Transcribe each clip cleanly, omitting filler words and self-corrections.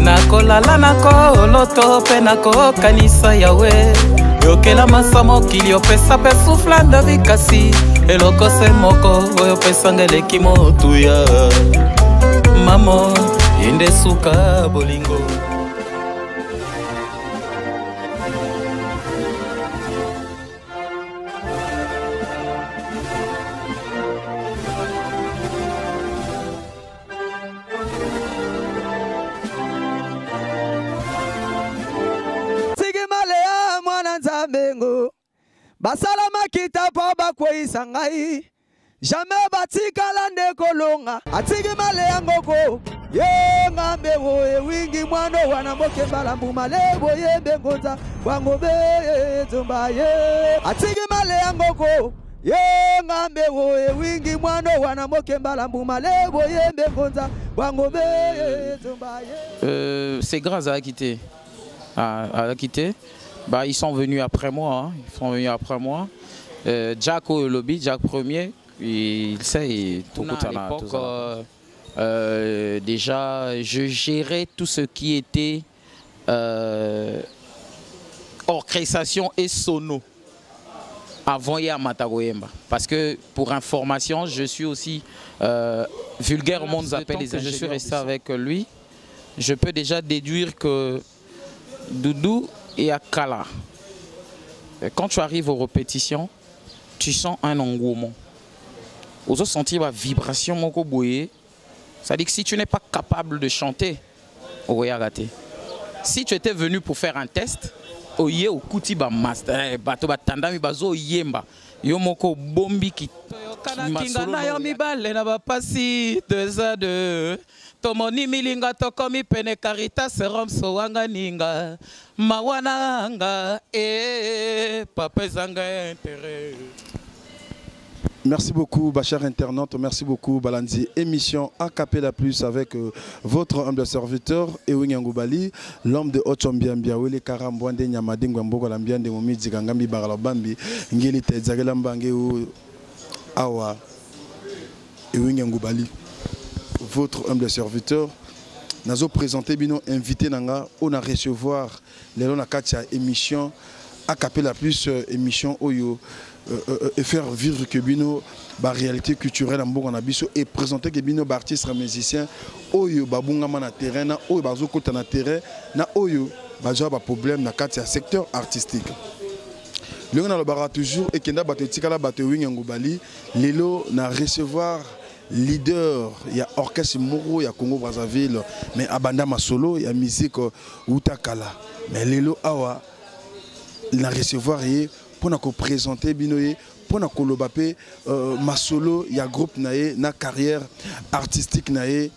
nakolala nakoloto pe nakokanisa yawe yokela masa mokili opesa pe souffla ndavi kasi eloko se moko oyo pesanga eleki motuya mamo yende suka bolingo basala makita po bakweisa ngai jamais batikala nde kolonga atiki male yangoko ye ngambe wo ewingi mwano wana mokembala mbuma lebo yembe ngonza wango be zomba ye atiki male yangoko ye ngambe wo ewingi mwano wana mokembala mbuma lebo yembe ngonza wango be zomba ye. C'est grâce à Akité. Bah, ils sont venus après moi. Jack au lobby, Jack premier, il sait tout à l'époque. Déjà, je gérais tout ce qui était orchestration et sono avant Yamata Goyemba. Parce que pour information, je suis aussi vulgaire, on nous appelle les ingénieurs. Je suis resté avec lui. Je peux déjà déduire que Doudou et Akala, quand tu arrives aux répétitions, tu sens un engouement. Aux autres sentir la vibration, ça dit que si tu n'es pas capable de chanter, si tu étais venu pour faire un test, master, tomoni milinga tokomi pene Caritas serom sowanga ninga mawananga papa zanga intérêt. Merci beaucoup, chers internautes. Merci beaucoup, Balanzi. Émission Acapella Plus avec votre humble serviteur, Ewing Yangoubali, l'homme de Ochombiambia, Wele Karambwande, Nyamadingo, Mbogo, Lambiande, Momidzi, Gangambi, Baralabambi, Ngélite, Zagelambange, Awa, Ewing Yangoubali. Votre humble serviteur. Nous avons présenté, bino invité, on a recevoir les Katia émission Acapella Plus, émission Oyo. Et faire vivre que bino la réalité culturelle en Bourgogne et présenter que bino artistes musiciens oyo babunga na terrain na oyo bazokota na terrain na oyo baza ba problème na kati ya secteur artistique. Le on a le bara toujours et kenda bato tikala bato Ewing Yangoubali lelo na recevoir leader ya orchestre Moro ya Congo Brazzaville mais abanda masolo ya musique utakala mais lelo awa na recevoir pour nous présenter binoye pour nous colobaper ma solo ya groupe nae na carrière artistique nae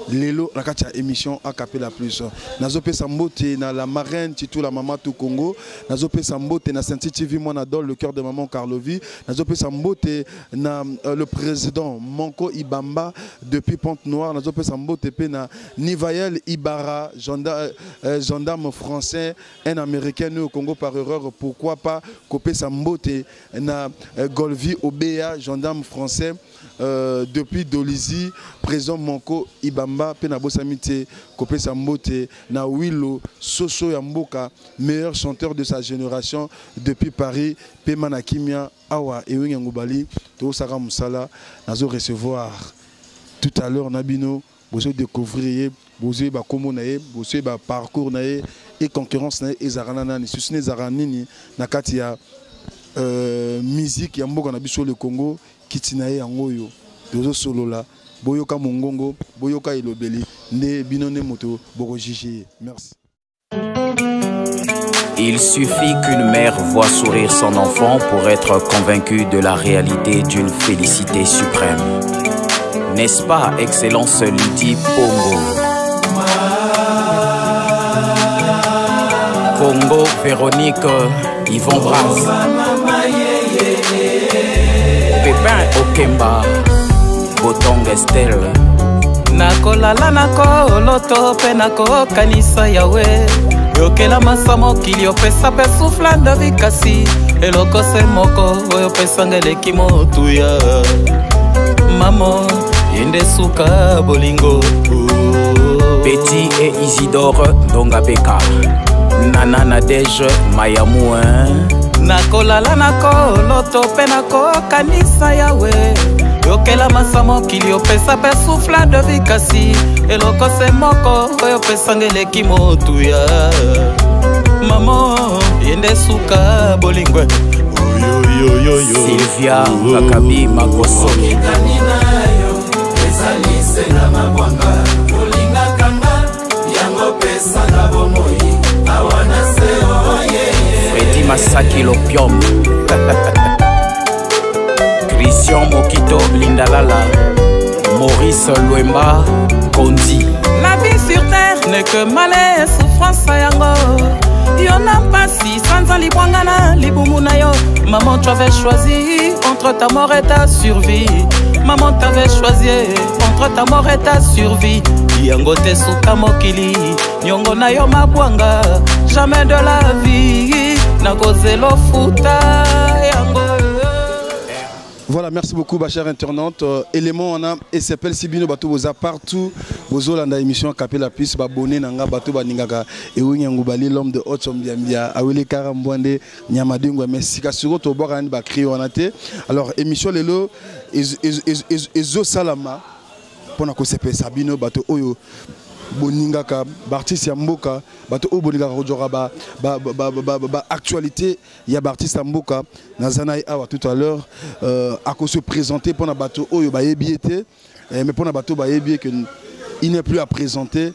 lelo la katia émission Acapella Plus nazope sambote na la marraine Titou la maman tout Congo nazope sambote na Saint TV mon adore le cœur de maman Carlovi nazope sambote na le président Manko Ibamba depuis Pont-Noire nazope sambote pe na Nivael Ibarra gendarme français un américain au Congo par erreur pourquoi pas copé sambote na Golvi Obea gendarme français depuis Dolizy président Manko Ibamba pe na bosamite kopé sambote na Willow Soso Yamboka meilleur chanteur de sa génération depuis Paris pe manakimia awa Ewing Yangoubali to saka musala nazo recevoir tout à l'heure nabino bozo découvrir bozo ba komo nae bozo ba parcours nae et concurrence nae ezarana nani susine zaranini na kati ya musique ya mboka na biso le Congo kitinae yangoyo dozo solo la boyoka mongongo boyoka ilobeli ne binone moto boko jiji. Merci. Il suffit qu'une mère voie sourire son enfant pour être convaincue de la réalité d'une félicité suprême. N'est-ce pas, Excellence Lydie Pongo? Congo, Véronique, Yvon Brass, Pépin Okemba, Botong Estelle. nakolala nakoloto pe nakokanisa yawe yokela masa mokili opesa pe souffla ndavi kasi eloko se moko oyo pesanga eleki motuya mamo yende suka bolingo Betty et Isidore Dongabeka. Nana Nadège Mayamou nakolala nakoloto mpe nakokanisa yawe yokela masa mokili opesa mpe souffla de vie kasi eloko se moko oyo opesanga eleki motuya mama yende suka bolingwe Sylvia Kakabi Makoso Freddy Masaki l'opium Christian Mokito Lindalala Maurice Luemba Kondi. La vie sur terre n'est que malheur et souffrance yango Yona pasi sans libwangana libumuna yo. Maman tu avais choisi entre ta mort et ta survie. Maman t'avait choisi entre ta mort et ta survie. Yango te suka mokili nyongo na yo mabwanga. Jamais de la vie na kozelo futa yango. Voilà, merci beaucoup, ma chère internaute. Élément, on a et s'appelle Sibino Bato Boza partout. Bozo landa émission Capé la Puce, Babone Nanga Bato Baningaka et Winyangoubali, l'homme de Haute Sombiambia, Awele Karambouande, Nyamadingwa, merci. Kasuro Toboran Bakri Onate. Alors, émission Lelo, Ezo Salama, pour na kosepe Sabino Bato Oyo. Boningaka, Bartis Yamboka, Bato Oboningaka Rojoraba, actualité, il y a Bartis Yamboka, Nazanaï Awa tout à l'heure, à se présenter pour na Bato Oyo Bayebiete, mais pour na Bato Bayebié qu'il n'est plus à présenter.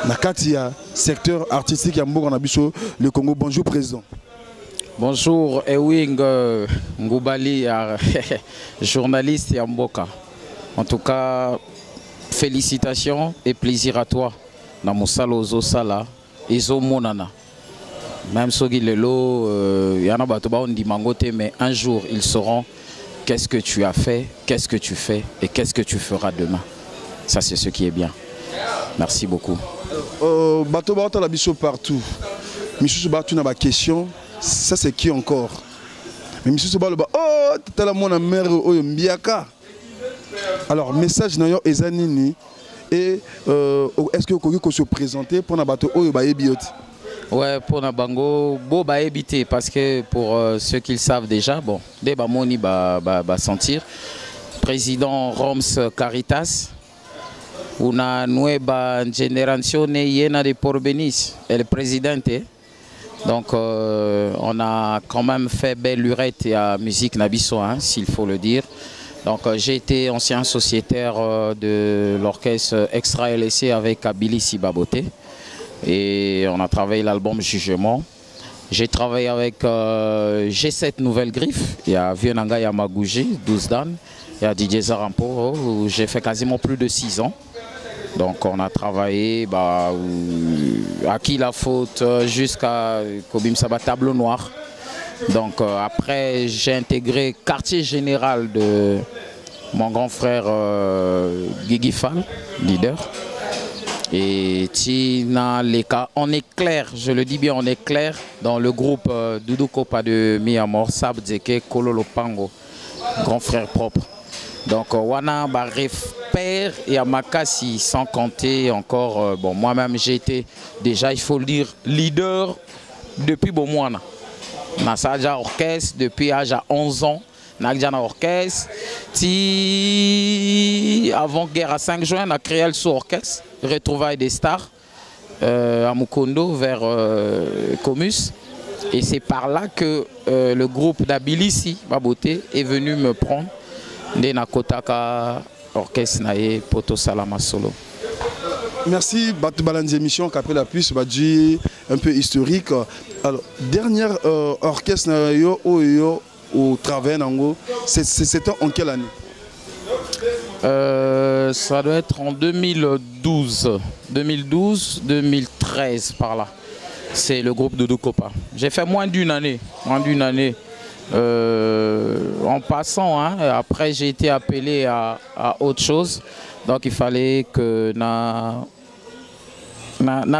Nakatia, secteur artistique Yamboka Nabiso, le Congo. Bonjour président. Bonjour Ewing Ngoubali, journaliste Yamboka. En tout cas, félicitations et plaisir à toi. Dans mon salo Sala, Ezo Monana. Même si Lelo, Yana Batoba on dit Mangote, mais un jour ils sauront qu'est-ce que tu as fait, qu'est-ce que tu fais et qu'est-ce que tu feras demain. Ça c'est ce qui est bien. Merci beaucoup. Batoba on a biso partout. Michou Batou n'a pas question. Ça c'est qui encore? Mais Michou Batou oh t'as la mon mère Oyo Mbiaka. Alors, message nayo ezanini et est-ce que vous pouvez se présenter pour Nabato Oyo Bayebiot? Ouais, pour Nabango, Bo Bayebité, parce que pour ceux qui le savent déjà, bon, dès Bamoni va sentir. Président Roms Caritas, on a noué une génération yena de Porbenis, elle est présidente. Donc, on a quand même fait belle lurette à musique Nabiso, hein, s'il faut le dire. Donc j'ai été ancien sociétaire de l'orchestre Extra LSC avec Abili Sibaboté et on a travaillé l'album Jugement. J'ai travaillé avec G7 Nouvelle Griffe, il y a Vienanga Yamagouji, 12 Dan, il y a DJ Zarampo où j'ai fait quasiment plus de 6 ans. Donc on a travaillé à qui la faute jusqu'à Kobim Saba Tableau Noir. Donc après j'ai intégré quartier général de mon grand frère Guigui Fall, leader. Et Tina Leka, on est clair, je le dis bien, on est clair dans le groupe Doudou Kopa de Miyamor, Sab Dzeke, Kololo Pango, grand frère propre. Donc Wana Barif Père et Amakasi, sans compter encore, bon moi-même j'ai été déjà, il faut le dire, leader depuis Bomouana. Nasaja orchestre depuis âge à 11 ans. Nagdiana orchestre. Avant guerre à 5 juin, on a créé le sous-orchestre, retrouvailles des stars à Mukondo vers Comus. Et c'est par là que le groupe d'Abilisi, Baboté, est venu me prendre. Ndena Kotaka orchestre nae Poto Salama Solo. Merci, Batou Balanzi émission, Capé la Puce, un peu historique. Alors, dernière orchestre au travail, c'était en quelle année? Ça doit être en 2012, 2013 par là. C'est le groupe Doudou Kopa. J'ai fait moins d'une année. En passant, hein, après j'ai été appelé à autre chose. Donc il fallait que na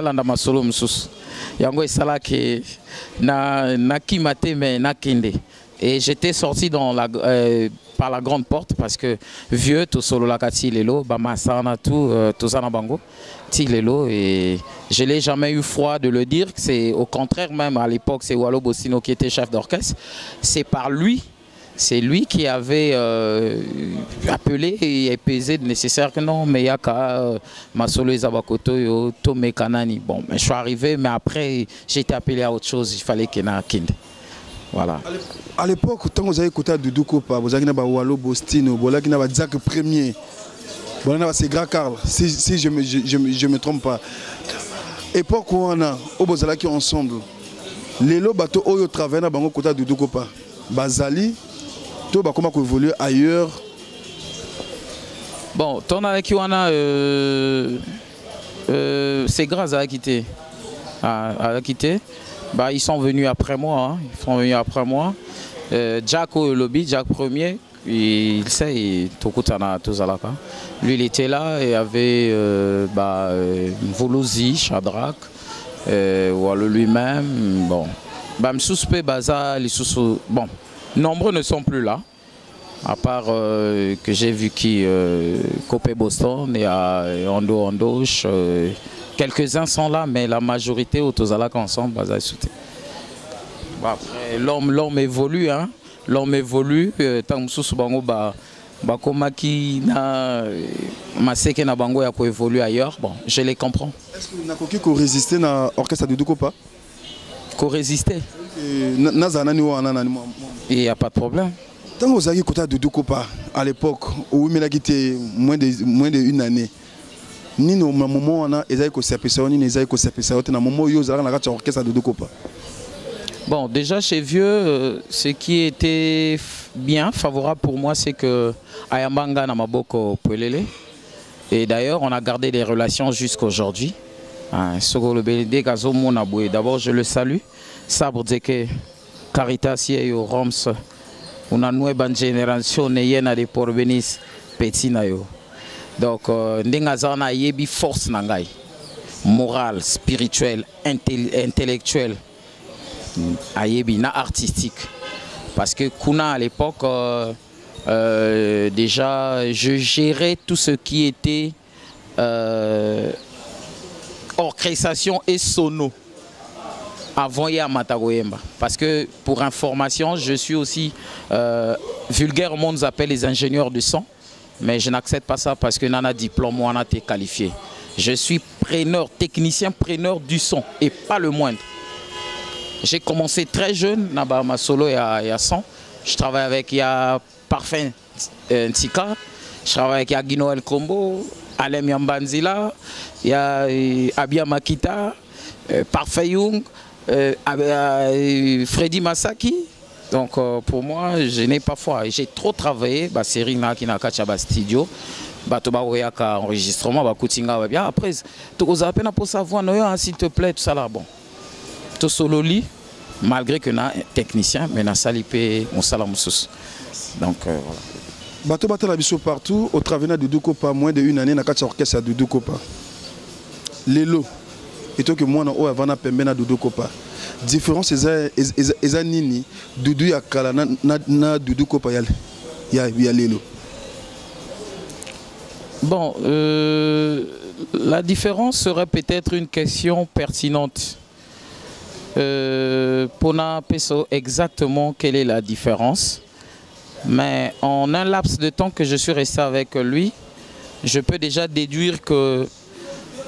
landa masolo msus yango esala ke na kimate mais na kende et j'étais sorti dans la par la grande porte parce que vieux, tout solo la kati lelo, bamasana tout, tozana bango, ti lelo et je l'ai jamais eu froid de le dire. C'est au contraire même à l'époque c'est Walo Bostino qui était chef d'orchestre. C'est par lui. C'est lui qui avait appelé et pesé de nécessaire que non, mais il y a qu'à Masolo Izabakoto yo Tome Kanani. Bon, mais je suis arrivé, mais après j'ai été appelé à autre chose. Il fallait qu'il y ait un kind. Voilà. À l'époque, quand vous avez écouté Doudou Kopa, vous avez écouté Walo Bostino, vous avez écouté Zach Premier, vous avez écouté Grand Carl, si je me trompe pas. Époque où on a, vous avez ensemble, les lots bateaux où ils travaillent dans le côté Doudou Kopa, Bazali. Tout va comment évoluer ailleurs. Bon, ton avec Yoana, c'est grâce à quitter. À quitter. Bah, ils sont venus après moi. Hein. Ils sont venus après moi. Jack au lobby, Jack premier, il sait, lui il était là et avait Volosi, Shadrach, Walo lui-même. Bon, bah, Msuspé, Baza, les sous. Bon. Nombreux ne sont plus là, à part que j'ai vu qui Copé Boston et à Ando Andoche. Quelques-uns sont là, mais la majorité au Tozalak ensemble, l'homme évolue, hein. L'homme évolue. Tant que bango Bakomaki na Maseke na bango ya ko évolue ailleurs. Bon, je les comprends. Est-ce que vous avez pu résister à l'orchestre de Doudou Kopa? Co-résister? Il n'y a pas de problème. Quand vous avez écouté Doudou Kopa à l'époque, où il a quitté moins d'une année, ni au moment où on a bon, déjà chez Vieux, ce qui était bien, favorable pour moi, c'est que Ayambanga n'a Maboko Pelele. Et d'ailleurs, on a gardé des relations jusqu'aujourd'hui. D'abord, je le salue. Sabre Zeke, Caritas yo Roms, on a noué une génération neyena de porbenis petit na yo. Donc, ndengazana yebi force nangai, morale, spirituelle, intellectuelle, ayebi na artistique. Parce que kuna à l'époque, déjà, je gérais tout ce qui était orchestration et sono. Avant hier Matagoyemba. Parce que pour information, je suis aussi vulgaire, on nous appelle les ingénieurs du son, mais je n'accepte pas ça parce que nana diplôme, on a été qualifié. Je suis preneur, technicien preneur du son et pas le moindre. J'ai commencé très jeune, naba ma solo et à son. Je travaille avec Parfum Ntika, je travaille avec Agino El Combo, Alem Yambanzila, Abia Makita, Parfait Young. Freddy Masaki. Donc pour moi, je n'ai pas foi. J'ai trop travaillé. Série qui n'a qu'à studio. Enregistrement. Après, tu as à peine pour savoir, s'il te plaît, tout ça là. Bon. Tout solo lit, malgré que na technicien, mais na salipé mon salamoussous. Donc voilà. Bato la biso partout. Au travers de Doudou Kopa, moins d'une année, na qu'à orchestre à Doudou Kopa. Lélo. Et toi que moi na avant na pembe na Doudou Kopa. Différence eza nini Doudou ya kala na Doudou Kopa ya lelo. Bon, la différence serait peut-être une question pertinente. Pona Peso exactement quelle est la différence. Mais en un laps de temps que je suis resté avec lui, je peux déjà déduire que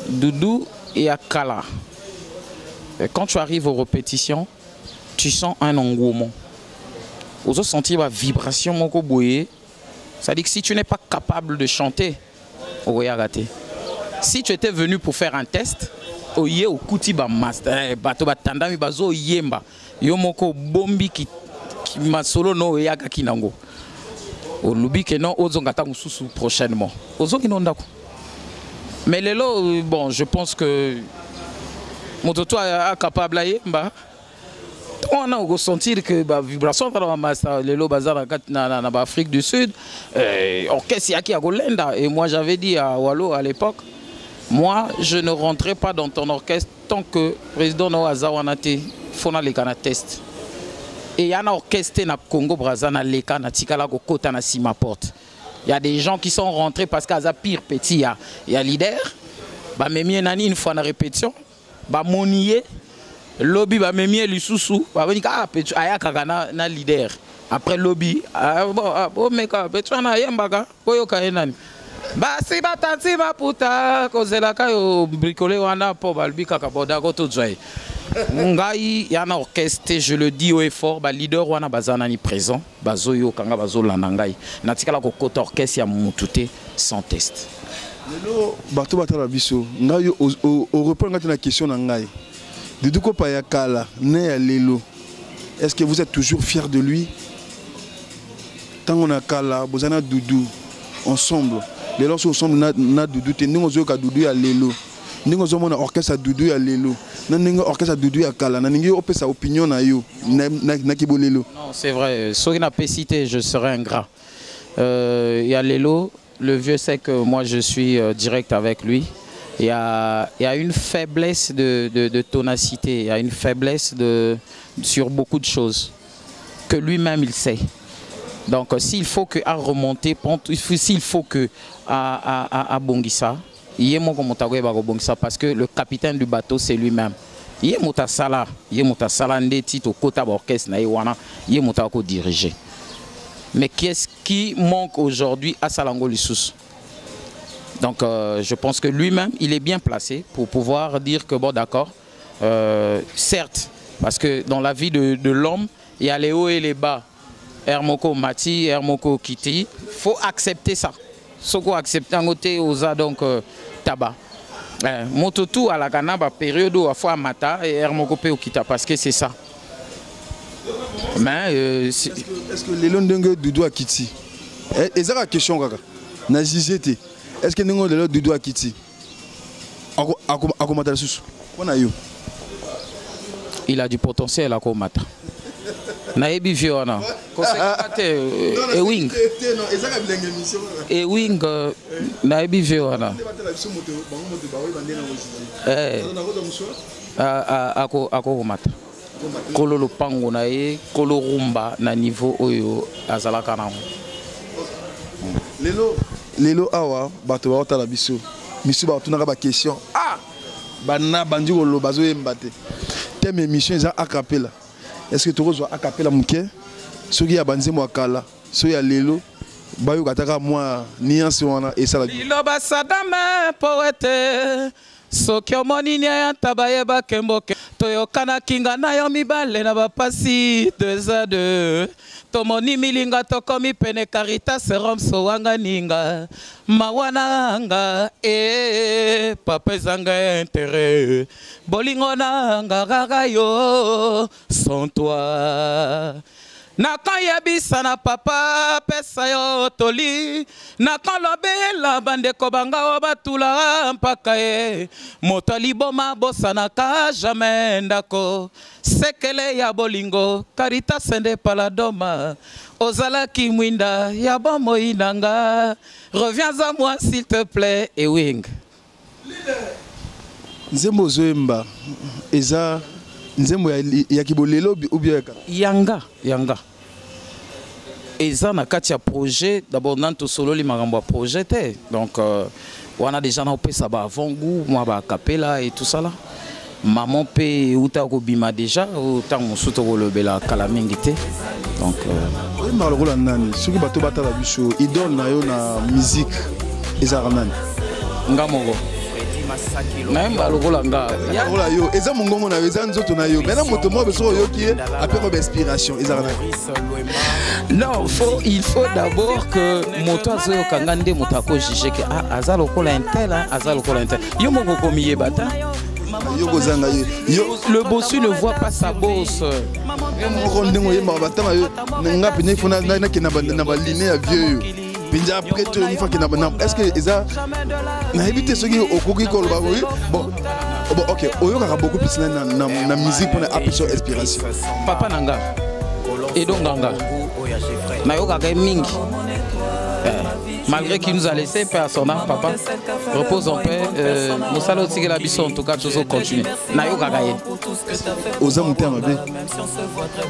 Doudou et Akala, quand tu arrives aux répétitions, tu sens un engouement. Vous avez senti la vibration, mon coboye. Ça dit que si tu n'es pas capable de chanter, si tu étais venu pour faire un test, oye au kuti ba master, bato batandami bazo yemba, yomoko bombi ki masolo no yaga kinango. Au lubi que non, ozongata mususu prochainement. Ozongi nondako. Mais lelo, bon, je pense que mon toto est capable de yemba. On a senti que la vibration de l'Afrique Afrique du Sud, orchestre qui a Golenda. Et moi j'avais dit à Wallo à l'époque, moi je ne rentrerai pas dans ton orchestre tant que le président Noaza Wanate fona les cana test. Et il y a un orchestre na Congo Brazza na leka na tikala ko kota na sima porte. Il y a des gens qui sont rentrés parce qu'il y a pire petit, il y a leader. Bah même nani une fois na répétition, bah monier lobby bah même lisusu, bah on dit ah petit aya kaka na leader. Après lobby, bon meka petit na yembaga, koyo ka nani. Bah si batanti ma puta kozela ka yo bricoler wana po balbi kaka boda ko to joy. Ngai y a un orchestre, je le dis haut et fort, bah leader wana bazana ni présent, bazoyo kanga bazolanda ngai. Natikala ko kota orchestre ya mutute sans test. Lelo bato batala biso, ngai au reprendre la question na ngai. Dudu ko pa ya kala, né ya lelo. Est-ce que vous êtes toujours fier de lui? Tant on a kala, bozana Dudu ensemble. Les lorsque ensemble na Dudu te ningo zo ka Dudu ya lelo. Ningo zo mona orchestre Dudu ya lelo. Ningo orchestre Dudu ya kala. Ningo opé sa opinion na yo na ki bolelo. Non, c'est vrai. Soki na pesité, je serai ingrat. Il y a lelo, le vieux sait que moi je suis direct avec lui. Il y a une faiblesse de tonacité, il y a une faiblesse sur beaucoup de choses que lui-même il sait. Donc s'il faut que à remonter, s'il faut que à Bongissa, il est mon Bongissa parce que le capitaine du bateau c'est lui-même. Il est Motasala, ndeti to kota orchestre na iwana, il est Motako dirigé. Mais qu'est-ce qui manque aujourd'hui à Salango Lissous? Donc je pense que lui-même, il est bien placé pour pouvoir dire que bon d'accord, certes, parce que dans la vie de l'homme, il y a les hauts et les bas. Hermoko Mati, Hermoko Kiti, il faut accepter ça. Ce qu'on accepte en côté aux a donc tabac. Mototou à la Ganaba période où à fois Mata et Hermoko Kita parce que c'est ça. Mais est-ce que les Londongues du doigt Kiti? Et ça la question kaka. Na JCT. Est-ce que nous avons du doigt Kiti? Il a du potentiel à Komata. Naebi Viona. Ewing. Ewing. Naebi Viona. Ako Komata. Kolo Lopango na ye, Kolo Rumba na niveau oyo azalaka na. Lelo awa bato ba otala biso. Misu ba otuna ba question. Ah! Bana bandi ko lo bazo yembate. Thème émission za acapella. Est-ce que tu reçois acapella muke? Soki ya banze mo akala, so ya lelo bayo kataka moi nuance wana et ça la. Lilo basadame poète. Soki omoni nya tabayeba kemboke toyokana kinga na yo mibale na bapasi 2 à 2 tomoni milinga tokomi pene Caritas Rom sowanga ninga mawana anga papa zanga intérêt bolingo nanga gaga yo sans toi. Nakayebisa na papa pesa yo toli nakalobela bandeko banga obatula mpaka ye moto liboma bosanaka jamais ndako sekele ya bolingo Caritas nde paladoma ozalaki mwinda ya bomoi nanga reviens à moi s'il te plaît Ewing Nzembo zoemba eza Nzembo ya kibolelo ou bien Yanga. Eza na kati ya projet d'abord nanto solo li makambo projet te. Donc on a déjà na opesa ba avant-goût moi ba capella et tout ça là. Maman pe uta ko bima déjà autant mosuto ko lobela kala mingi te. Donc malokola nani soki bato batala biso idole na yo na musique eza nani ngamoko même balokola nga ola yo eza mongongo na eza nzoto na yo maintenant moto mo beso yo qui après ko inspiration eza non il faut d'abord que moto azoyo kanga nde moto ako juger que aza lokola intel aza lokola intel yo moko komiye bata le bossu ne voit pas sa bosse. Est-ce que ça n'a évité ce qui est au cookie call bon ok on a beaucoup plus na musique pour appuyer inspiration papa nanga et donc nanga na yoka ka mingi Malgré qu'il nous a laissé, paix à son âme, papa, repose en paix. Moussalo Tigela Bisso, en tout cas, toujours continuer. Nayo Gagaye. Oza Mouté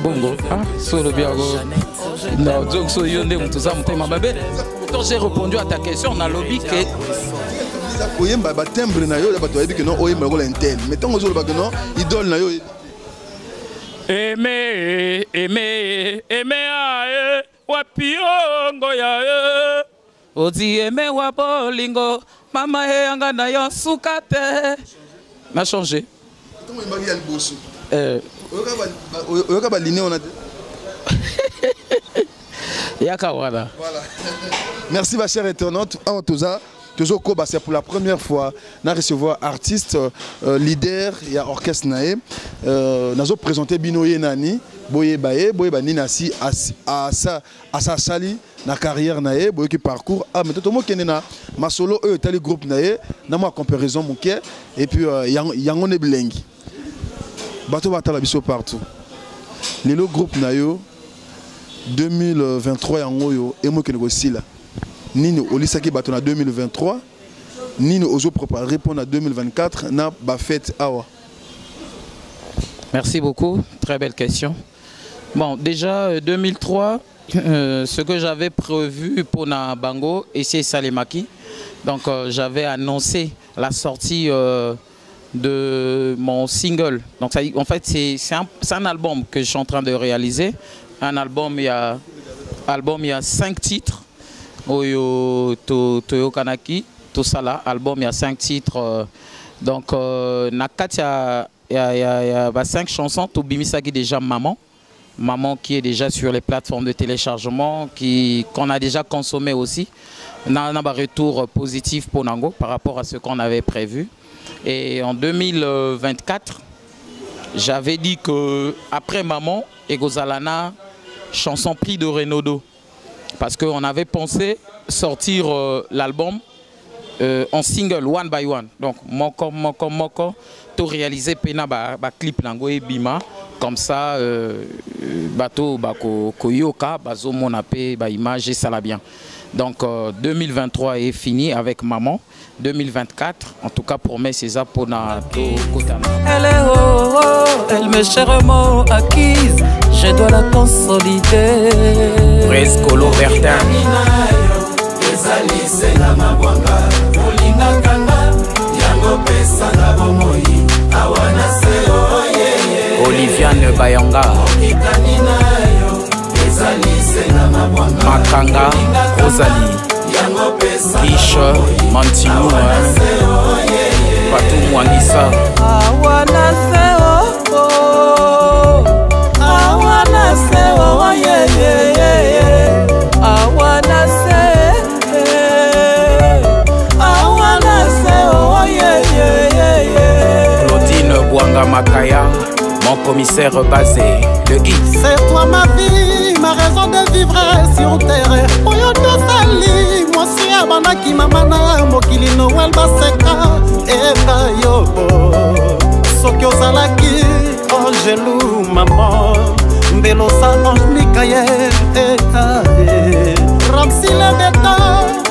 Bongo, sur le biago. Non, donc, sur Yonde, Moussa Mouté Mababé. Quand j'ai répondu à ta question, on a lobby que. Oyemba ba timbre na yo ba to yebi que non oyemba ko l'intel mais tant ozo ba que non idole na yo aimer ae wapiongo ya odi aimer wa bolingo mama e anga na yo sukate na changé tant oyemba ya liboso oyoka ba liné on a yaka voilà. Merci ma chère internaute en toza. C'est pour la première fois na recevoir artiste leader et orchestre nae nazo présenter Binoye Nani boye bani nasi à sa sali na carrière nae boye qui parcours mais tout le monde kenena ma solo tali groupe nae na ma comparaison mon cœur et puis yango ne bilengi bato batala biso partout les groupe nayo 2023 yango yo et moi que négocier là Nino Olisaki Baton en 2023, Nino Ozo préparé répondre en 2024, na ba fête awa. Merci beaucoup, très belle question. Bon, déjà 2003, ce que j'avais prévu pour na Bango et c'est Salemaki. Donc j'avais annoncé la sortie de mon single. Donc ça, en fait c'est un album que je suis en train de réaliser. Un album il y a 5 titres. Oyo Toyo Kanaki, tout ça là, album, il y a 5 titres. Donc, il y a 5 chansons. Tobimisaki déjà Maman. Maman qui est déjà sur les plateformes de téléchargement, qu'on a déjà consommé aussi. On a un retour positif pour Nango par rapport à ce qu'on avait prévu. Et en 2024, j'avais dit que après Maman, Egozalana, chanson Prix de Renaudot. Parce qu'on avait pensé sortir l'album en single, one by one. Donc, moko, tout réaliser pena ba clip nango et bima. Comme ça, bateau koyoka, bazo monape, ba image et ça la bien. Donc, 2023 est fini avec Maman. 2024, en tout cas pour moi, c'est ça pour Kotana. Elle est elle m'est chèrement acquise. Je dois la consolider. Prescolo Bertin. Oliviane Bayanga. Makanga Rosalie. Kish Mantinou. Patou Mwanisa. Makaya, mon commissaire basé, le guide. C'est toi ma vie, ma raison de vivre sur terre. Oyo to sali, moi si abana ki mamana, mokili Noël baseka, eka yo. Soki ozalaki, angelou maman, mbelo sa ange Mikael, Ramsi le beta,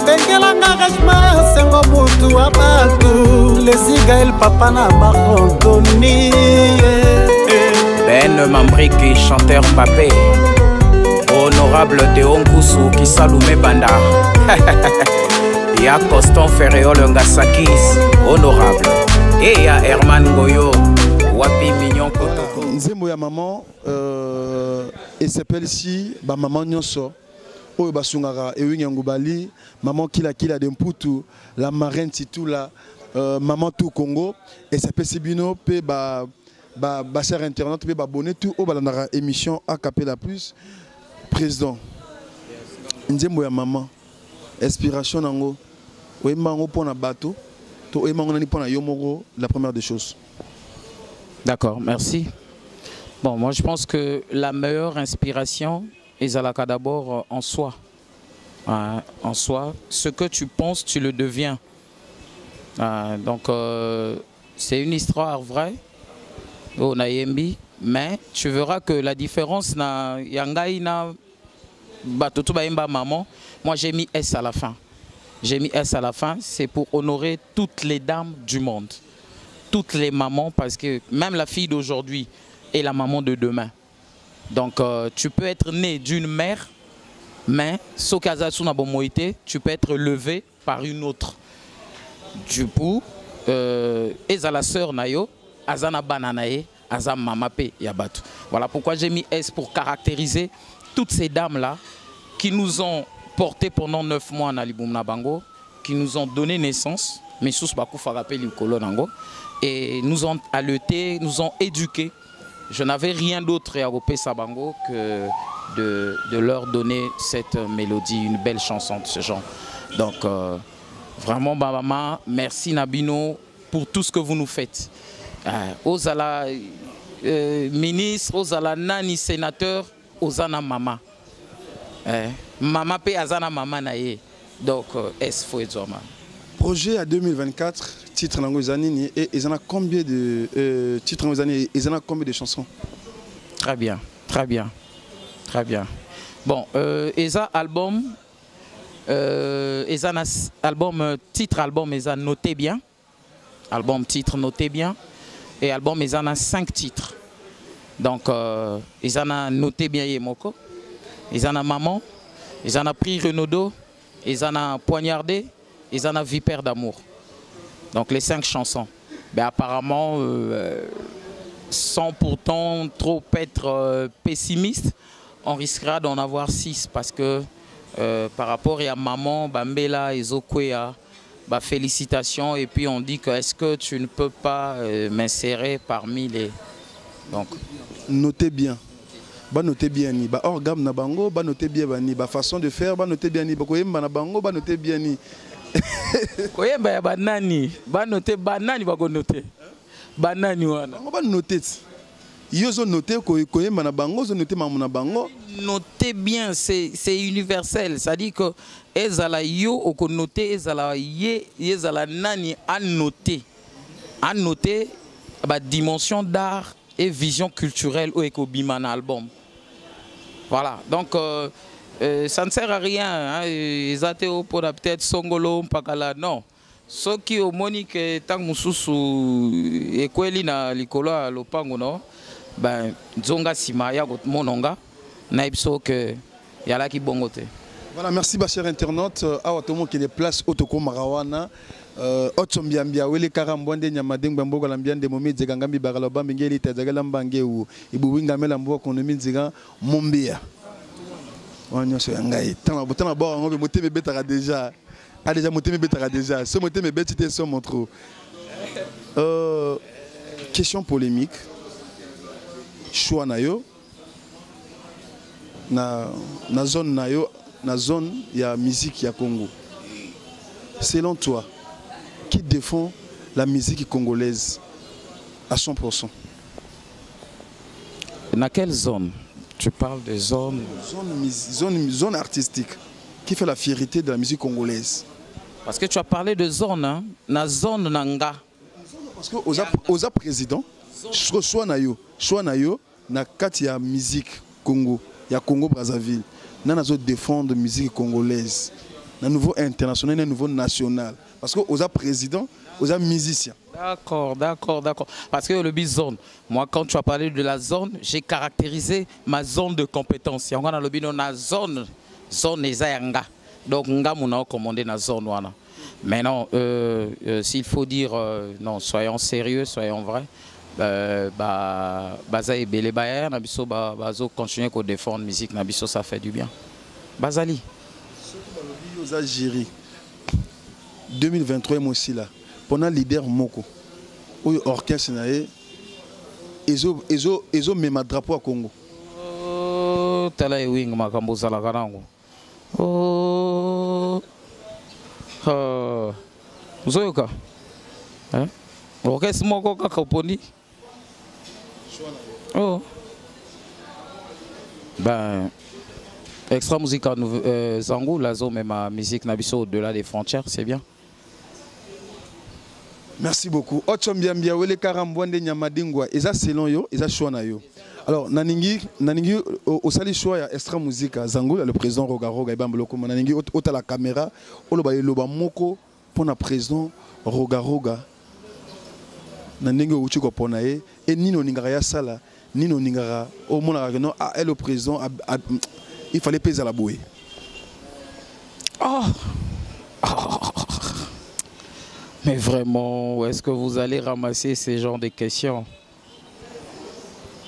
bengela engagement, sengo mutu abatu, les Igaël papa na marondoni. Ben Mambriki, chanteur papé, honorable de Onkusu qui salume banda. Ya Coston Ferréol Ngasakis, honorable. Et ya Herman Goyo, Wapi Mignon Kotoko. Nzembo ya maman, et s'appelle si, ba maman nyonso. Oyo basungara Ewing Yangoubali, maman Kila Demputu, la marraine Titoula, maman tout Congo, et s'appelle Sibino, pe ba chère internaute, pe ba abonné tout au balandara émission A Capella Plus, président. Nzembo ya maman, inspiration nango, oyemba ngo pona bateau, to oyemba ngo nani pona yomoro, la première des choses. D'accord, merci. Bon, moi je pense que la meilleure inspiration est d'abord en soi. En soi, ce que tu penses, tu le deviens. Donc, c'est une histoire vraie, au Nayembi, mais tu verras que la différence, Yangaï maman. Moi, j'ai mis S à la fin. J'ai mis S à la fin, c'est pour honorer toutes les dames du monde. Toutes les mamans, parce que même la fille d'aujourd'hui est la maman de demain. Donc, tu peux être né d'une mère, mais tu peux être levé par une autre. Du coup, eza la sœur nayo, azana bananae, azam mamape yabatu. Voilà pourquoi j'ai mis S pour caractériser toutes ces dames-là qui nous ont portés pendant 9 mois en Aliboumna Bango, qui nous ont donné naissance, mais sous Bakou Farapé Likolo Nango, et nous ont alleutés, nous ont éduqués. Je n'avais rien d'autre à Opé Sabango que de leur donner cette mélodie, une belle chanson de ce genre. Donc, vraiment, maman, merci Nabino pour tout ce que vous nous faites. Ozala ministre, Ozala nani sénateur, Ozana mama. Mama pe azana mama naye. Donc, est-ce faut être projet à 2024, titre Nangozani, et ils en a combien de titres Nangozani, ils en a combien de chansons? Très bien, très bien, très bien. Bon, Eza album, Eza album, titre album, Eza notez bien. Album, titre, notez bien. Et album, Eza a 5 titres. Donc, Eza a noté bien Yemoko. Eza a maman. Eza a pris Renaudot. Eza a poignardé. Eza a vipère d'amour. Donc, les 5 chansons. Mais apparemment, sans pourtant trop être pessimiste, on risquera d'en avoir 6 parce que par rapport à maman, Bambela et Zokwea, félicitations. Et puis on dit que est-ce que tu ne peux pas m'insérer parmi les... Donc, notez bien. Notez bien ni organe na bango, notez bien ni façon de faire, notez bien ni koyemba na bango, notez bien ni koyemba ya banani, notez banani ba noter. Banani wana. Ba noter. Yozo noter koyemba na bango, zo noter mamu na bango. Notez bien, c'est universel, ça dit que ezala yo oko noter, ezala ye, ezala nani à noter. À noter ba dimension d'art et vision culturelle au Ekobimana album. Voilà, donc ça ne sert à rien. Ils ont peut-être Songolo, Pakala, non. Ceux qui ont monique tant mususu ekweli na likolo a lopango no, ben zonga sima ya mononga na ibso que yala ki bongote. Voilà, merci ma chère internaute. Awa tout le monde qui est place Otoko Marawana. Otsombiambia wele karambonde nyamadengba mbogo lambiande momi zegangambi baraloba ngeli tazagala mbange u ibuwinga mela mbo konomi nziga mombia wanyo so ngai tana botana ba ngobe moteme betaka déjà a déjà moteme betaka déjà ce moteme betite so montro question polémique choix nayo na zone nayo na zone ya musique ya Congo. Selon toi, qui défend la musique congolaise à 100%? Dans quelle zone? Tu parles de zone zone artistique. Qui fait la fierté de la musique congolaise? Parce que tu as parlé de zone, hein? Na zone nanga. Parce que aux président, soit nayo, na kati ya musique Congo, ya Congo Brazzaville, na zo défendre musique congolaise. Un nouveau international, un nouveau national. Parce que aux président, aux musiciens. D'accord. Parce que le zone, moi quand tu as parlé de la zone, j'ai caractérisé ma zone de compétence. Il y a une zone ezayanga. Donc nga muna commandé na zone wana. Mais non, s'il faut dire non, soyons sérieux, soyons vrais. Baza ebele bayer na biso bazo continuer ko défendre musique na biso, ça fait du bien. Bazali. Aux Algérie 2023 moi aussi là pendant leader moko ou orchestre naé ezo même drapeau à Congo tala wing makambo zala kanango zoyoka hein orchestre moko kaka poni ben Extra Musique Zango, la zone même ma musique Nabiso au-delà des frontières, c'est bien. Merci beaucoup. Otsombiambia wele karambwande nyamadingwa eza selon yo, eza choix na yo. Alors, Naningi, au sali choix, il y a extra musique à Zango, le président Rogaroga, Naningi, au la caméra, au loba moko, pour le président Rogaroga. Naningi, au chico ponae, et Nino Ningara Sala, Nino Ningara, au monde, non, à le président, il fallait peser à la bouée. Oh. Mais vraiment, où est-ce que vous allez ramasser ces genres de questions?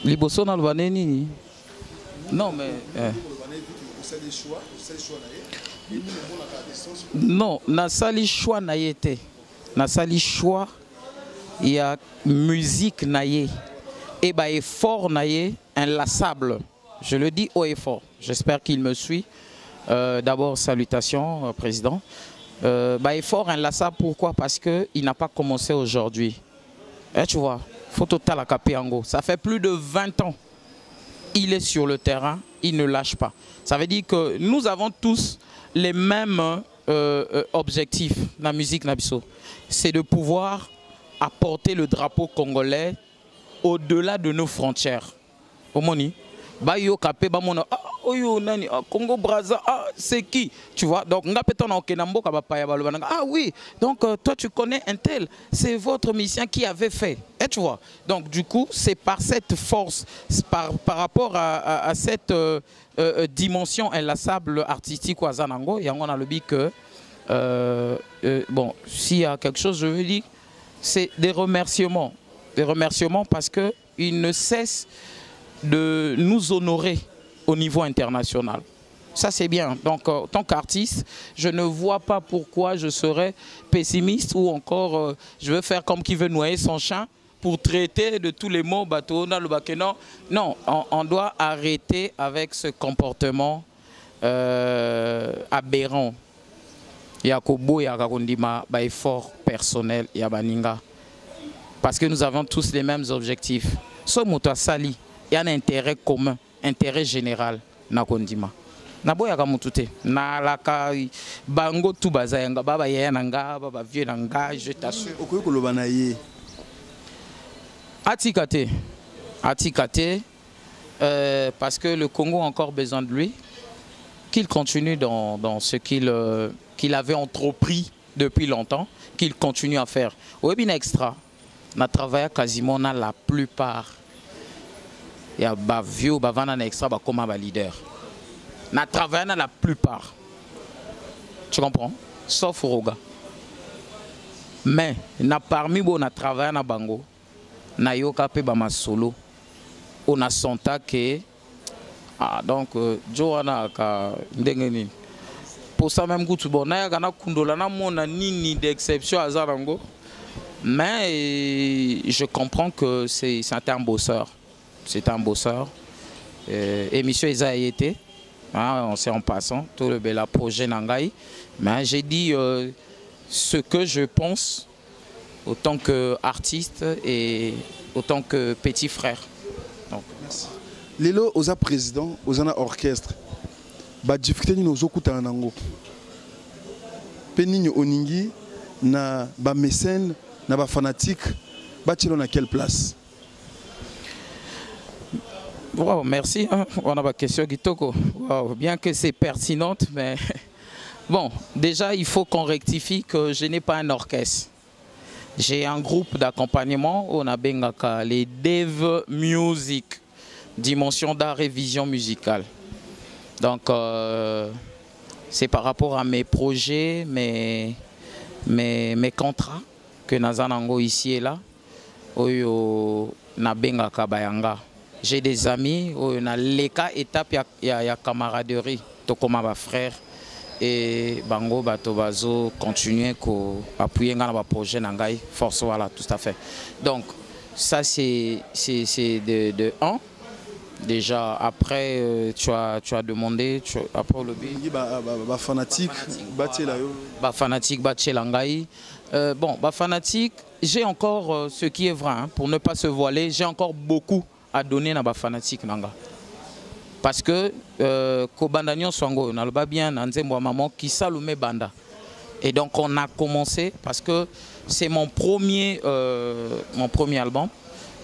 Liboso na lwaneni? Non, mais... Non, na sali choix na yete. Na sali choix, il y a musique na ye. Et bah effort na ye, inlassable. Je le dis haut et fort. J'espère qu'il me suit. D'abord, salutations, Président. Effort inlassable, pourquoi? Parce qu'il n'a pas commencé aujourd'hui. Tu vois, Photo Talakapeango, ça fait plus de 20 ans. Il est sur le terrain, il ne lâche pas. Ça veut dire que nous avons tous les mêmes objectifs dans la musique Nabiso. C'est de pouvoir apporter le drapeau congolais au-delà de nos frontières. Omoni, Bayo Kapé, Bamona, Oyo Nani, Congo Brazza, c'est qui? Tu vois, donc ah oui, donc toi tu connais un tel, c'est votre mission qui avait fait. Et tu vois, donc du coup, c'est par cette force, par rapport à cette dimension inlassable artistique ou à Zanango, et on a le but que, bon, s'il y a quelque chose, je veux dire, c'est des remerciements parce qu'ils ne cessent de nous honorer au niveau international. Ça c'est bien. Donc en tant qu'artiste, je ne vois pas pourquoi je serais pessimiste ou encore je veux faire comme qui veut noyer son chien pour traiter de tous les mots bateau dans le baquet. Non, on doit arrêter avec ce comportement aberrant. Il y a Kobo, il y a Kakondima, effort personnel, il y a Baninga. Parce que nous avons tous les mêmes objectifs. Sommes sali. Il y a un intérêt commun, intérêt général, Nakondima. Naboya kamutute, na laka bango tu bazayanga, baba yenanga, baba vieux nanga, je t'assure. Okoyo kolobana ye. Atikate, parce que le Congo a encore besoin de lui, qu'il continue dans ce qu'il avait entrepris depuis longtemps, qu'il continue à faire. Au Webina Extra, on a travaillé quasiment dans la plupart. Il y a des vieux, des extra, comme un leader. On a travaillé dans la plupart. Tu comprends? Sauf Roga. Mais, parmi eux, on a travaillé dans Bango. On a yokapé bama solo. On a senti que. Donc, Johanna ka ndengeni. Pour ça même, on a gana kundola na mona nini d'exception à Zarango. Mais je comprends que c'est un bosseur. C'est un bosseur. Émission Isa été, on sait en passant, tout le bel projet Nangaï. Mais j'ai dit ce que je pense autant qu'artiste et autant que petit frère. Donc, merci. Lelo, aux président, aux orchestre, bah difficulté ni nos okuta nango. Penini oningi na ba mécène na ba fanatique, bah tu à quelle place? Wow, merci. On a ma question Kitoko. Wow, bien que c'est pertinente, mais bon, déjà il faut qu'on rectifie que je n'ai pas un orchestre. J'ai un groupe d'accompagnement, on a Bengaka, les Dev Music, dimension d'art et vision musicale. Donc c'est par rapport à mes projets, mes contrats que Nazanango ici et là, Oyo na Bengaka Bayanga. J'ai des amis, on a les cas étapes, il y a camaraderie, Tokoma ma frère et Bango Batobazo continuer à appuyer dans le projet Nangaï, force voilà, tout à fait. Donc ça c'est de 1. Déjà après tu as demandé après le fanatique Batchelangaï. Bon, fanatique, j'ai encore ce qui est vrai, hein, pour ne pas se voiler, j'ai encore beaucoup à donner à la fanatique nanga. Parce que Kobanda Nyon Swango, on a le bien Nzembo maman qui salume banda. Et donc on a commencé parce que c'est mon premier album.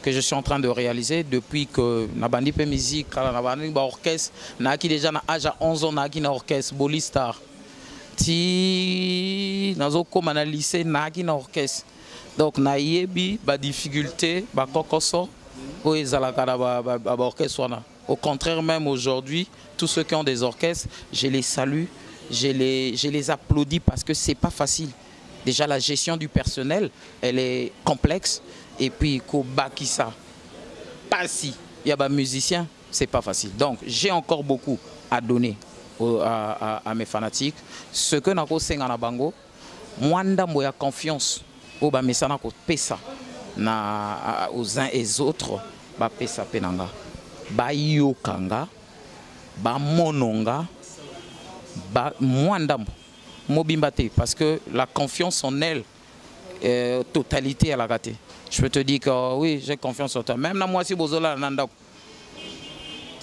que je suis en train de réaliser depuis que Nabandi pe musique, Nabandi ba orchestre, Naki déjà na âge à 11 ans, Naki na orchestre, Bolistar. Ti nazo comme na lycée, Naki na orchestre. Donc na yebi ba difficulté, ba kokoso, o ezalaka ba orchestre wana. Au contraire, même aujourd'hui, tous ceux qui ont des orchestres, je les salue, je les applaudis parce que c'est pas facile. Déjà la gestion du personnel, elle est complexe. Et puis, Kobakisa, pas si il y a des musiciens, c'est pas facile. Donc, j'ai encore beaucoup à donner à mes fanatiques. Ce que nous avons fait dans Bango, moi, j'ai confiance aux gens qui aux uns et aux autres. Pesa penanga, ba yokanga, ba mononga, ba mwandam, mobimbate, parce que la confiance en elle, totalité à la gâté. Je peux te dire que oui, j'ai confiance en toi. Même moi, si Bozola Nanda,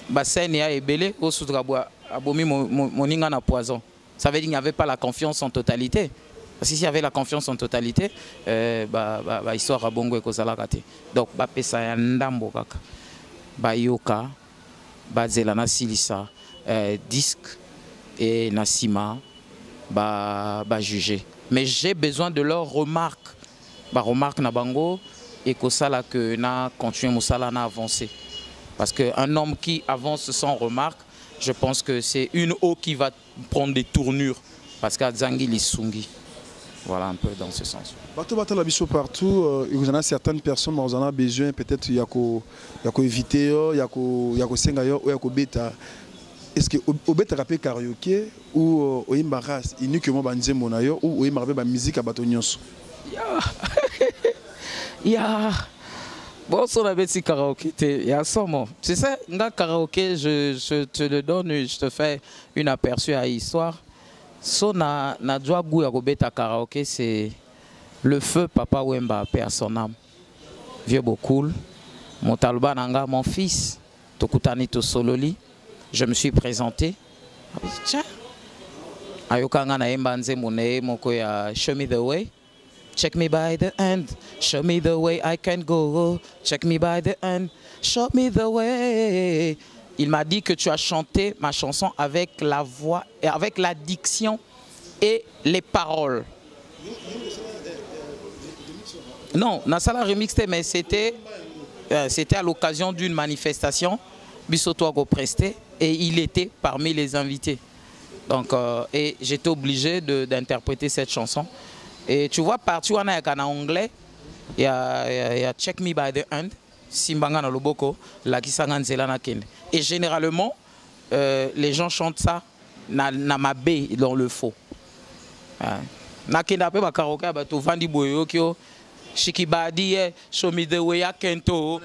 Bassin et Belé, au Soudrabois, abomi mon inga na poison. Ça veut dire qu'il n'y avait pas la confiance en totalité. Parce que s'il y avait la confiance en totalité, histoire à Bongo et Kozala gâté. Donc, Pesa ya ndambo kaka. Ba yoka, ba zelana silisa, disque et Nassima, ba juger. Mais j'ai besoin de leurs remarques. Ba remarque na bango et que ça là que na continuer musala na avancer. Parce qu'un homme qui avance sans remarque, je pense que c'est une eau qui va prendre des tournures. Parce qu'à Zangi Lissungi. Voilà un peu dans ce sens. Partout, il y a certaines personnes qui ont besoin, peut-être il y a éviter, il y a sengayo, il y a bêta. Est-ce que au bêta rapé karaoké ou au imbaras uniquement banze monayo ou au imbarbe ba musique à batonios? Bon, si on avait dit karaoké, il y a ça, moi. Tu sais, dans karaoké, je te le donne, je te fais une aperçu à l'histoire. So na joie goût à Robeta karaoké, c'est le feu Papa Wemba, paix à son âme. Vieux Bokoul, mon talba nanga, mon fils, Tokutani to Sololi. Je me suis présenté. Tiens, Ayokanga na embanze mone moko ya Show Me the Way. Check me by the end, show me the way I can go. Check me by the end, show me the way. Il m'a dit que tu as chanté ma chanson avec la voix, avec la diction et les paroles. Non, Nassala remixé, mais c'était à l'occasion d'une manifestation. Bissoto a presté et il était parmi les invités. Donc, et j'étais obligé d'interpréter cette chanson. Et tu vois, partout en anglais, il y a Check Me by the End, Simbanga na Loboko, la Kisanga Nzela na Kende. Et généralement, les gens chantent ça na mabé dans le faux. Na Kende après ba karaoke ba to vandi boyo kyo Shikibadi show me the way I can to.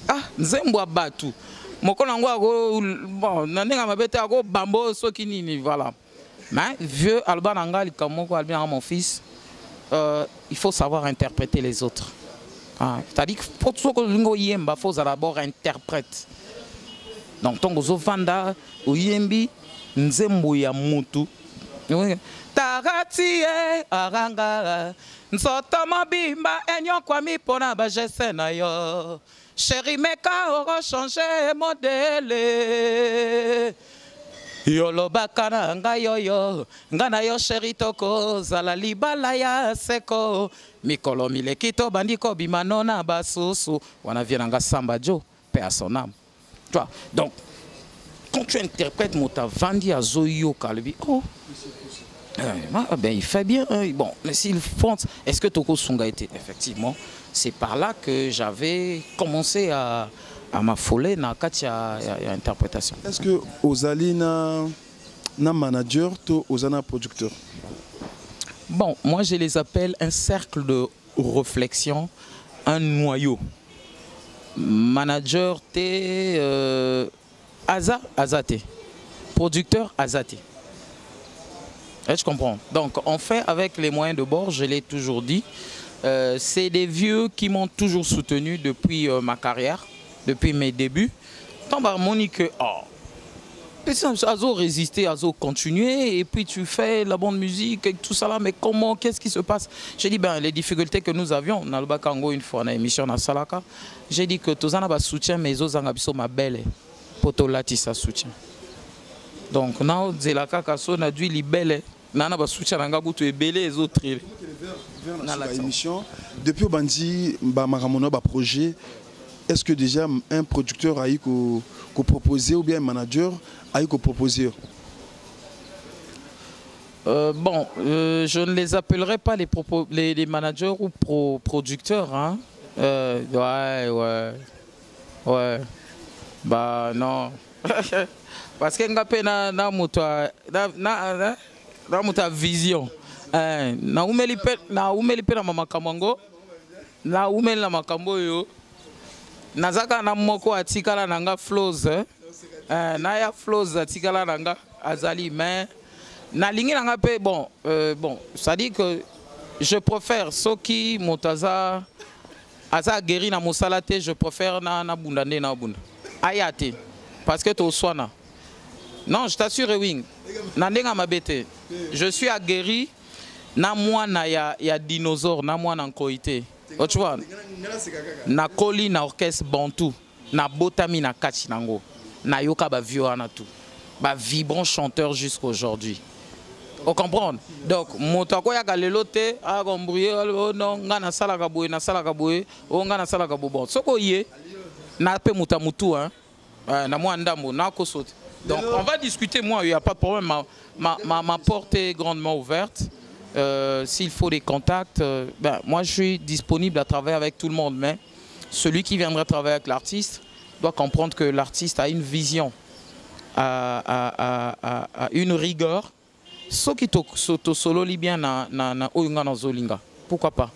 Ah, nzembo batu. Mokona ngo go bon, nanenga mabete go bambo soki nini voilà. Mais vieux Alban Angal, comme mon fils, il faut savoir interpréter les autres. C'est-à-dire qu'il faut d'abord interprète. Donc, ton gozo vanda, uyembi, nzembo ya mutu. Tarati aranga, nsoto mobimba enyo kwa mi pona ba jesena yo. Chéri meka oro changer modèle. Yolo bakana nga yoyo, ngana yo chéri toko zala libala ya seko. Mikolo milekito bandiko bimanona basusu. Wana vienanga samba jo, paix à son âme. Tu vois, donc, quand tu interprètes Mota Vandi à Zoyo Kalbi, oh, ben il fait bien. Bon, s'il fonce, est-ce que Toko Sunga était effectivement? C'est par là que j'avais commencé à m'affoler dans la interprétation. Est-ce que Ozali na manager ou Ozana producteur? Bon, moi je les appelle un cercle de réflexion, un noyau. Manager t'es Azate, producteur Azate. Je comprends. Donc on fait avec les moyens de bord, je l'ai toujours dit. C'est des vieux qui m'ont toujours soutenu depuis ma carrière, depuis mes débuts. Tant par Monique, Azo résister, Azo continuer, et puis tu fais la bonne musique et tout ça là, mais comment, qu'est-ce qui se passe? J'ai dit, ben, les difficultés que nous avions, dans le Bakango, une fois, dans l'émission dans Salaka, j'ai dit que tous en soutien, mais aux Angabiso, ma belle, Potolati, ça soutient. Donc, now, Zelaka, Kasso, na dû libelle, nana ba soutien, nanga tu es belé, les autres. Depuis au Bandi, Maramono, projet. Est-ce que déjà un producteur a eu qu'au proposer ou bien un manager a eu qu'au proposer? Je ne les appellerai pas les managers ou producteurs. Hein. Ouais. Bah non. Parce que na muta vision. Na umeli pe na mama kamango. Na umeli na makambo yo. Nazaka na moko atikala nanga flows na ya flows atikala nanga azali mais na lingi nanga pe bon ça dit que je préfère soki motaza aza guéri na mosalate, je préfère na bundane na bunda ayate parce que to swana non, je t'assure wing na ndenga mabete je suis aguerri na mwana ya dinosaure na mwana nkoité. Tu vois, na koli na orchestre bantou, na botami na kachi nango, na yoka ba vioana tout, ba vibrant chanteur jusqu'à aujourd'hui. Vous comprenez? Donc, motako ya galelote, a gombrouye, non, ngana sala kaboué, o ngana sala kabou bon. Soko yé, na pe mutamutu hein, na moi ndambo, na kosote. Donc, on va discuter, moi, il n'y a pas de problème, ma porte est grandement ouverte. S'il faut des contacts, moi je suis disponible à travailler avec tout le monde, mais celui qui viendra travailler avec l'artiste doit comprendre que l'artiste a une vision, a une rigueur. Ce qui est solo libyen na oyunga zolinga. Pourquoi pas?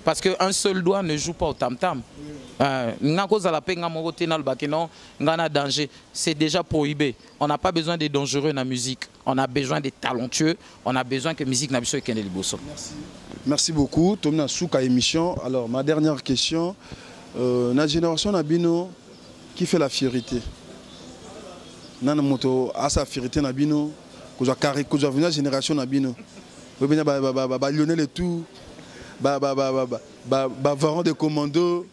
Parce qu'un seul doigt ne joue pas au tam-tam. C'est déjà prohibé. On n'a pas besoin des dangereux dans la musique. On a besoin des talentueux. On a besoin que la musique n'a besoin de Bosso. Merci beaucoup. Tomna Souka émission. Alors, ma dernière question. La génération Nabino qui fait la fierté. Nana moto a sa fierté Nabino. Que j'ai vu la génération Nabino. Lionel et tout. Varan de commando.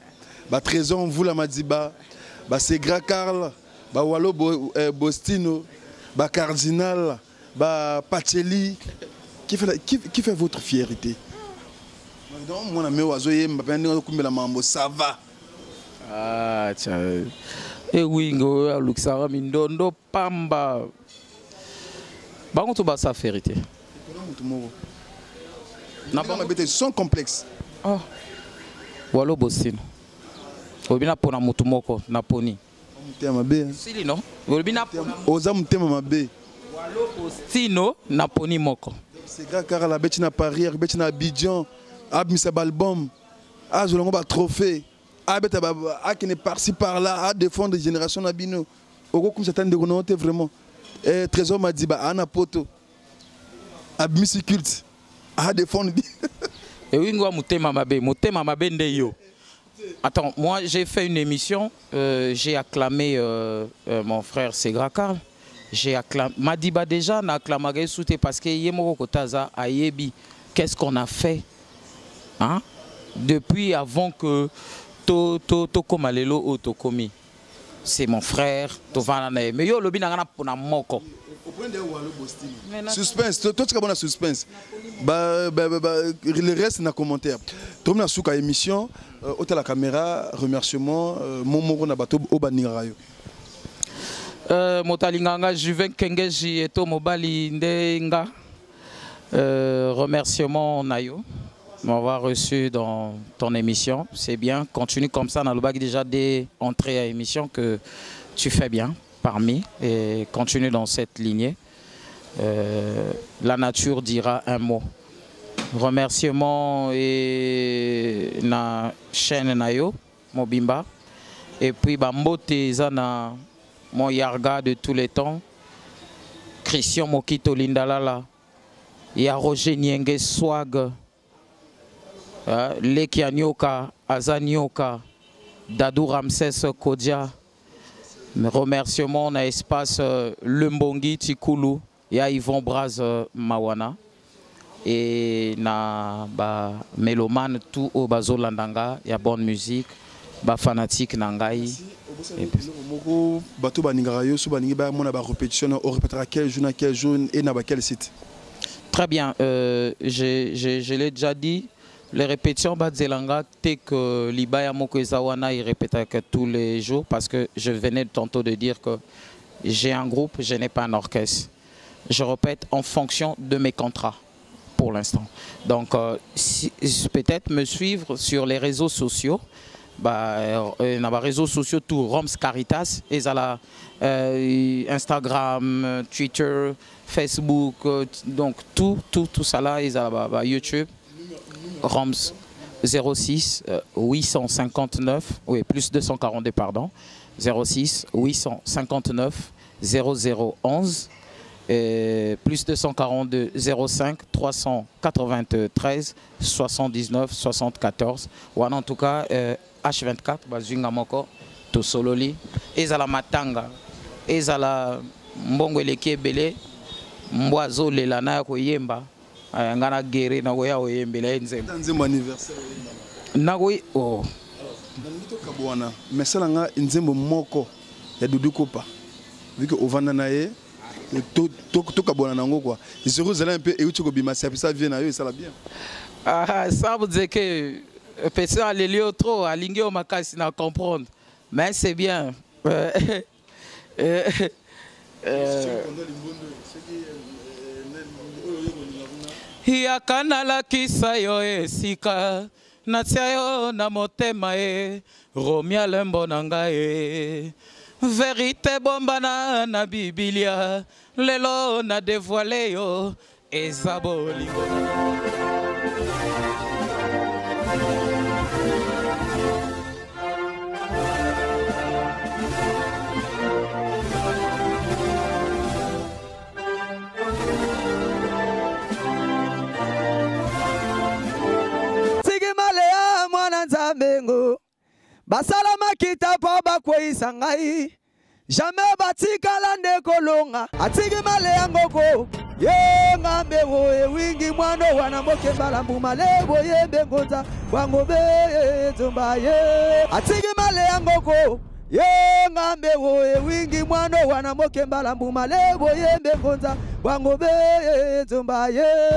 Trésor, vous la Madiba, Segra Karl, Walo Bostino, Cardinal, Pacheli. Qui fait votre fierté? Mon ami Oazoye, ça va. Ah, tiens. Et oui, Luxara Mindondo, Pamba. Bango to ba sa fierté. Sans complexe. Oh. Walo Bostino. Obina pona mutumoko na poni. Sili no. Obina pona. Oza mutema mabe. Walo Bostino na poni moko. C'est gars car la bête na Paris, bête na Abidjan, abmisa album, azolongo ba trophée. Abeta ba akine par-ci par-là à défendre les générations na bino. Oko comme ça de remonter vraiment. Trésor m'a dit ba ana poto. Abmisi culte à défendre. Et oui ngwa mutema mabe nde yo. Attends, moi j'ai fait une émission, j'ai acclamé mon frère Segra Karl. J'ai acclamé Madiba déjà, n'a acclamé souté parce que Yemoro Kotaza a yebi. Qu'est-ce qu'on a fait hein? Depuis avant que Toko Malelo ou Tokomi. C'est mon frère, Tovana. Mais yo lobi na pona moko. Suspense, toi tu as suspense. Le reste na commentaire. Tom na souka émission, au la caméra, remerciement, Momoro na bato obanirayo. Motalinganga Juven Kengeji et Mobali Ndenga. Remerciement Nayo m'avoir reçu dans ton émission. C'est bien, continue comme ça. Dans le bac déjà dès entrée à émission que tu fais bien parmi et continue dans cette lignée. La nature dira un mot. Remerciement et na chaîne Nayo, Mobimba. Et puis Bambote Zana, mon Yarga de tous les temps. Christian Mokito Lindalala. Il y a Roger Nienge Swag. Lekia Nyoka, Azanyoka, Dadou Ramses Kodia. Remerciement na espace Le Mbongi Tikulu ya Yvon Braz Mawana et na ba mélomane tout au bazo landanga ya bonne musique ba fanatique nangai. Bato baningara yo so baningi ba mona ba répétition on répétera quel jour et na ba quel site. Très bien, je l'ai déjà dit. Les répétitions Badzelanga, tel que Libaya Mokoezawana, il répétait que tous les jours parce que je venais tantôt de dire que j'ai un groupe, je n'ai pas un orchestre. Je répète en fonction de mes contrats pour l'instant. Donc, peut-être me suivre sur les réseaux sociaux. Dans les réseaux sociaux, tout Roms Caritas, et Instagram, Twitter, Facebook, donc tout ça là, ils ont YouTube. Roms 06 859, oui, plus 242, pardon, 06 859 0011, et plus 242 05 393 79 74. Ou en tout cas, H24, Bazunga Moko, Tosololi, Ezala Matanga, Ezala Mbongo Leke Bele, Mboazo Lelana Koyemba. Ngana guéri na goya oyembela nzembo nzembo anniversaire na goyi oh nangito kabwana mesela nga nzembo moko ya Dudu Kopa vu que ovanda na ye to kabwana nango quoi zéro zela un peu et uti ko bima ça vient na yo ça la bien ça veut dire que personne a les lieux trop alingi o makasi na comprendre mais c'est bien Yakanalakisa yo esika natia yo na motema e romia lembo nanga e vérité bombana na Biblia lelo na dévoilé yo ezabolingo Mengo basalama kitapa bakweisa ngai jamais batikala ndekolonga atiki male yangoko yenga mbengo ewingi mwano wana mokembala mbuma lebo yembe ngonza wango be zombaye atiki male yangoko yenga mbengo ewingi mwano wana mokembala mbuma lebo yembe ngonza wango be zombaye.